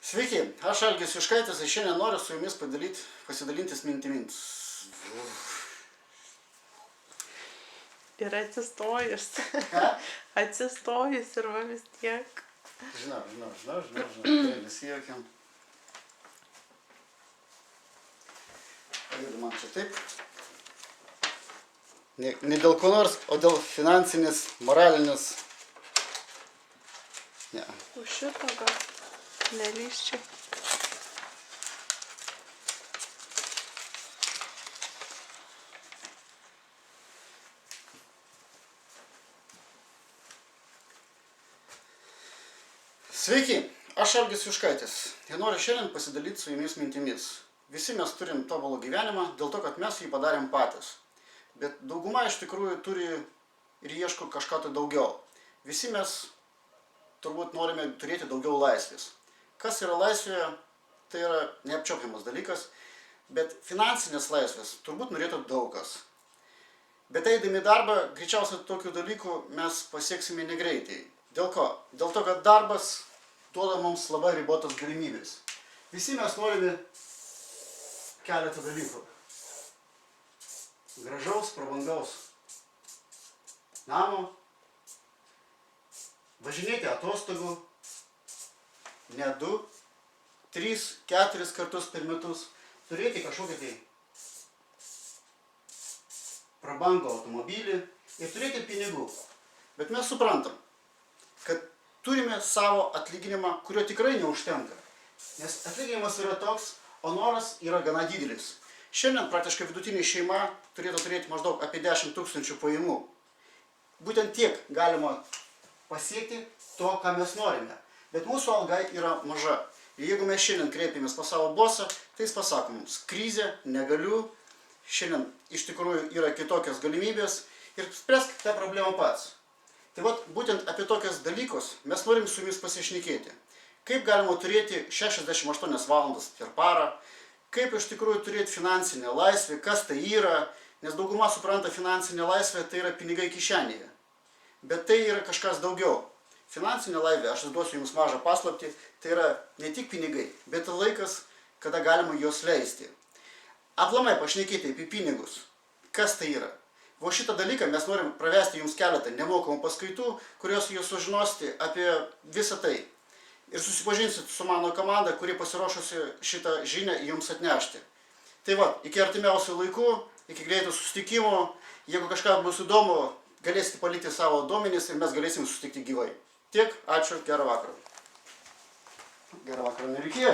Sveiki, aš Algis Juškaitis ir šiandien noriu su jumis pasidalintis mintimis. Ir atsistojus. Ką? Atsistojus ir va vis tiek. Žinau. Gerai, nesijuokiam. Pavydu man čia taip. Ne dėl ko nors, o dėl finansinės, moralinės. Ne. Už šito gal nelyščiau. Sveiki, aš Algis Juškaitis ir noriu šiandien pasidalyti su jumis mintimis. Visi mes turim tobulą gyvenimą dėl to, kad mes jį padarėm patys. Bet dauguma iš tikrųjų turi ir ieško kažką tai daugiau. Visi mes turbūt norime turėti daugiau laisvės. Kas yra laisvė, tai yra neapčiuopiamas dalykas, bet finansinės laisvės turbūt norėtų daug kas. Bet eidami į darbą, greičiausiai tokių dalykų mes pasieksime negreitai. Dėl ko? Dėl to, kad darbas duoda mums labai ribotas galimybės. Visi mes norime keletą dalykų. Gražaus, prabangaus namo, važinėti atostogų, ne 2, 3, 4 kartus per metus, turėti kažkokį tai prabangų automobilį ir turėti pinigų. Bet mes suprantam, kad turime savo atlyginimą, kurio tikrai neužtenka. Nes atlyginimas yra toks, o noras yra gana didelis. Šiandien praktiškai vidutinė šeima turėtų turėti maždaug apie 10 000 pajamų. Būtent tiek galima pasiekti to, ką mes norime. Bet mūsų alga yra maža. Ir jeigu mes šiandien kreipiamės pas savo bosą, tai jis pasako mums, krizė, negaliu, šiandien iš tikrųjų yra kitokios galimybės ir spręsk tą problemą pats. Tai vat, būtent apie tokius dalykus mes norim su jumis pasišnekėti. Kaip galima turėti 68 valandas per parą, kaip iš tikrųjų turėti finansinę laisvę, kas tai yra, nes dauguma supranta finansinę laisvę, tai yra pinigai kišenėje. Bet tai yra kažkas daugiau. Finansinė laisvė, aš duosiu jums mažą paslaptį, tai yra ne tik pinigai, bet ir laikas, kada galima juos leisti. Aplamai pašnekėti apie pinigus. Kas tai yra? O šitą dalyką mes norim pravesti jums keletą nemokamų paskaitų, kurios jūs sužinosite apie visą tai. Ir susipažinsit su mano komanda, kuri pasiruošusi šitą žinią jums atnešti. Tai va, iki artimiausių laikų, iki greitų susitikimų, jeigu kažką bus įdomu, galėsite palikti savo duomenis ir mes galėsim susitikti gyvai. Tiek, ačiū, gerą vakarą. Gerą vakarą nereikėjo.